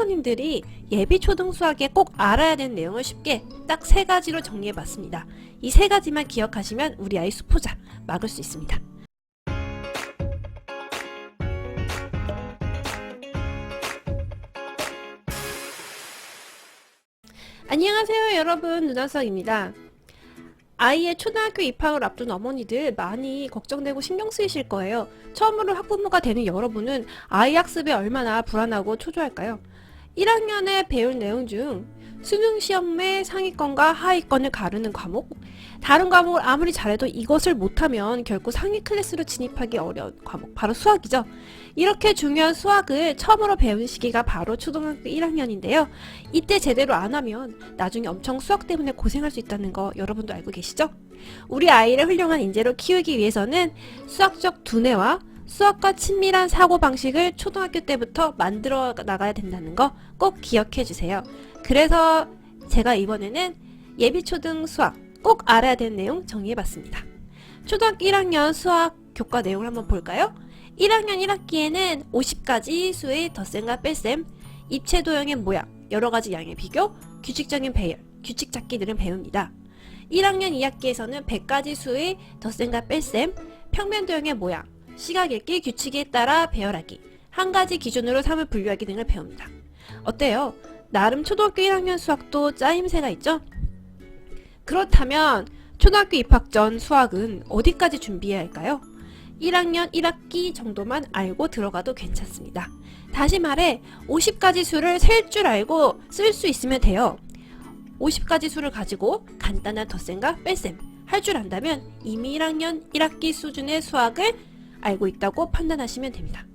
학부모님들이 예비 초등 수학에 꼭 알아야 되는 내용을 쉽게 딱 3가지로 정리해봤습니다. 이 3가지만 기억하시면 우리 아이 수포자 막을 수 있습니다. 안녕하세요 여러분, 누나수학입니다. 아이의 초등학교 입학을 앞둔 어머니들 많이 걱정되고 신경 쓰이실 거예요. 처음으로 학부모가 되는 여러분은 아이 학습에 얼마나 불안하고 초조할까요? 1학년에 배울 내용 중 수능시험의 상위권과 하위권을 가르는 과목, 다른 과목을 아무리 잘해도 이것을 못하면 결코 상위 클래스로 진입하기 어려운 과목, 바로 수학이죠. 이렇게 중요한 수학을 처음으로 배운 시기가 바로 초등학교 1학년인데요. 이때 제대로 안 하면 나중에 엄청 수학 때문에 고생할 수 있다는 거 여러분도 알고 계시죠? 우리 아이를 훌륭한 인재로 키우기 위해서는 수학적 두뇌와 수학과 친밀한 사고방식을 초등학교 때부터 만들어 나가야 된다는 거 꼭 기억해 주세요. 그래서 제가 이번에는 예비초등 수학 꼭 알아야 되는 내용 정리해봤습니다. 초등학교 1학년 수학 교과 내용을 한번 볼까요? 1학년 1학기에는 50가지 수의 덧셈과 뺄셈, 입체 도형의 모양, 여러가지 양의 비교, 규칙적인 배열, 규칙 찾기 등을 배웁니다. 1학년 2학기에서는 100가지 수의 덧셈과 뺄셈, 평면 도형의 모양, 시각 읽기 규칙에 따라 배열하기, 한 가지 기준으로 3을 분류하기 등을 배웁니다. 어때요? 나름 초등학교 1학년 수학도 짜임새가 있죠? 그렇다면 초등학교 입학 전 수학은 어디까지 준비해야 할까요? 1학년 1학기 정도만 알고 들어가도 괜찮습니다. 다시 말해 50가지 수를 셀 줄 알고 쓸 수 있으면 돼요. 50가지 수를 가지고 간단한 덧셈과 뺄셈 할 줄 안다면 이미 1학년 1학기 수준의 수학을 알고 있다고 판단하시면 됩니다.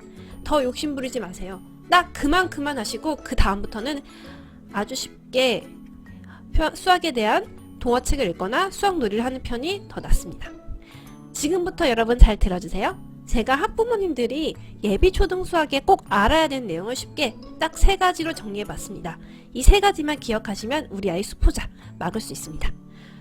더 욕심 부리지 마세요. 딱 그만 하시고 그 다음부터는 아주 쉽게 수학에 대한 동화책을 읽거나 수학 놀이를 하는 편이 더 낫습니다. 지금부터 여러분 잘 들어주세요. 제가 학부모님들이 예비 초등 수학에 꼭 알아야 되는 내용을 쉽게 딱 3가지로 정리해봤습니다. 이 3가지만 기억하시면 우리 아이 수포자 막을 수 있습니다.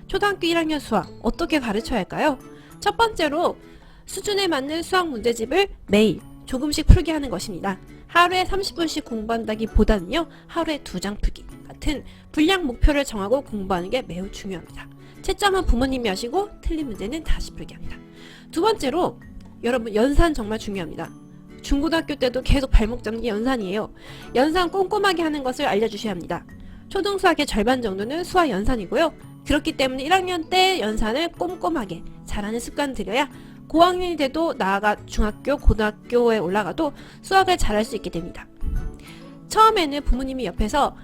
초등학교 1학년 수학 어떻게 가르쳐야 할까요? 첫 번째로 수준에 맞는 수학 문제집을 매일 조금씩 풀게 하는 것입니다. 하루에 30분씩 공부한다기보다는요, 하루에 2장 풀기 같은 분량 목표를 정하고 공부하는 게 매우 중요합니다. 채점은 부모님이 하시고 틀린 문제는 다시 풀게 합니다. 두 번째로 여러분 연산 정말 중요합니다. 중고등학교 때도 계속 발목 잡는 게 연산이에요. 연산 꼼꼼하게 하는 것을 알려주셔야 합니다. 초등 수학의 절반 정도는 수학 연산이고요. 그렇기 때문에 1학년 때 연산을 꼼꼼하게 잘하는 습관 들여야 고학년이 돼도 나아가 중학교, 고등학교에 올라가도 수학을 잘할 수 있게 됩니다. 처음에는 부모님이 옆에서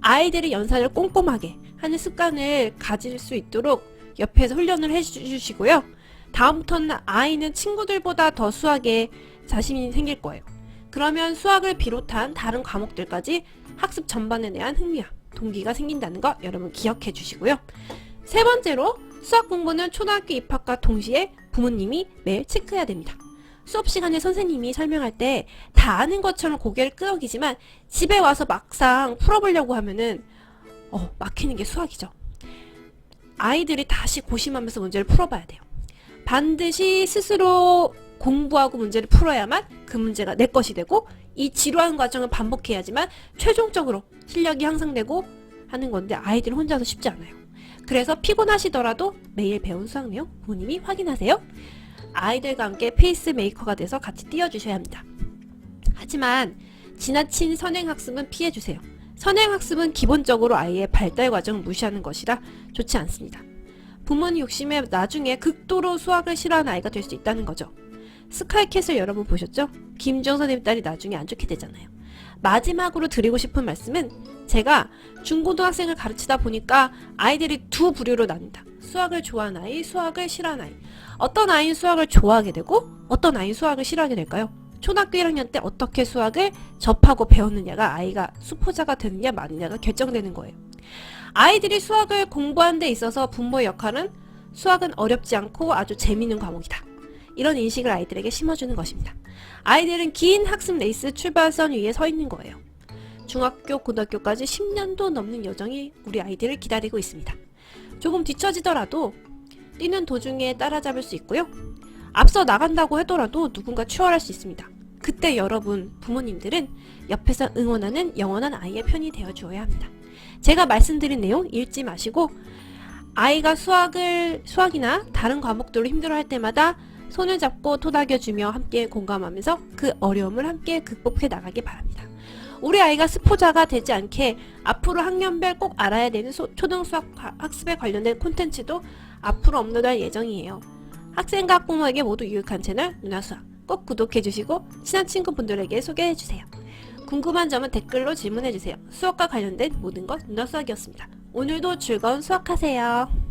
아이들의 연산을 꼼꼼하게 하는 습관을 가질 수 있도록 옆에서 훈련을 해주시고요. 다음부터는 아이는 친구들보다 더 수학에 자신이 생길 거예요. 그러면 수학을 비롯한 다른 과목들까지 학습 전반에 대한 흥미와 동기가 생긴다는 거 여러분 기억해 주시고요. 세 번째로 수학 공부는 초등학교 입학과 동시에 부모님이 매일 체크해야 됩니다. 수업 시간에 선생님이 설명할 때 다 아는 것처럼 고개를 끄덕이지만 집에 와서 막상 풀어보려고 하면은 막히는 게 수학이죠. 아이들이 다시 고심하면서 문제를 풀어봐야 돼요. 반드시 스스로 공부하고 문제를 풀어야만 그 문제가 내 것이 되고 이 지루한 과정을 반복해야지만 최종적으로 실력이 향상되고 하는 건데 아이들은 혼자서 쉽지 않아요. 그래서 피곤하시더라도 매일 배운 수학 내용 부모님이 확인하세요. 아이들과 함께 페이스메이커가 돼서 같이 띄워주셔야 합니다. 하지만 지나친 선행학습은 피해주세요. 선행학습은 기본적으로 아이의 발달 과정을 무시하는 것이라 좋지 않습니다. 부모님 욕심에 나중에 극도로 수학을 싫어하는 아이가 될 수 있다는 거죠. 스카이캐슬 여러분 보셨죠? 김주영 선생님 딸이 나중에 안 좋게 되잖아요. 마지막으로 드리고 싶은 말씀은 제가 중고등학생을 가르치다 보니까 아이들이 두 부류로 나뉩니다. 수학을 좋아하는 아이, 수학을 싫어하는 아이. 어떤 아이는 수학을 좋아하게 되고 어떤 아이는 수학을 싫어하게 될까요? 초등학교 1학년 때 어떻게 수학을 접하고 배웠느냐가 아이가 수포자가 되느냐 마느냐가 결정되는 거예요. 아이들이 수학을 공부하는 데 있어서 부모의 역할은 수학은 어렵지 않고 아주 재미있는 과목이다. 이런 인식을 아이들에게 심어주는 것입니다. 아이들은 긴 학습 레이스 출발선 위에 서 있는 거예요. 중학교, 고등학교까지 10년도 넘는 여정이 우리 아이들을 기다리고 있습니다. 조금 뒤처지더라도 뛰는 도중에 따라잡을 수 있고요. 앞서 나간다고 하더라도 누군가 추월할 수 있습니다. 그때 여러분 부모님들은 옆에서 응원하는 영원한 아이의 편이 되어주어야 합니다. 제가 말씀드린 내용 읽지 마시고 아이가 수학이나 다른 과목들로 힘들어할 때마다 손을 잡고 토닥여주며 함께 공감하면서 그 어려움을 함께 극복해 나가기 바랍니다. 우리 아이가 스포자가 되지 않게 앞으로 학년별 꼭 알아야 되는 초등수학 학습에 관련된 콘텐츠도 앞으로 업로드할 예정이에요. 학생과 학부모에게 모두 유익한 채널 누나수학 꼭 구독해주시고 친한 친구분들에게 소개해주세요. 궁금한 점은 댓글로 질문해주세요. 수학과 관련된 모든 것 누나수학이었습니다. 오늘도 즐거운 수학하세요.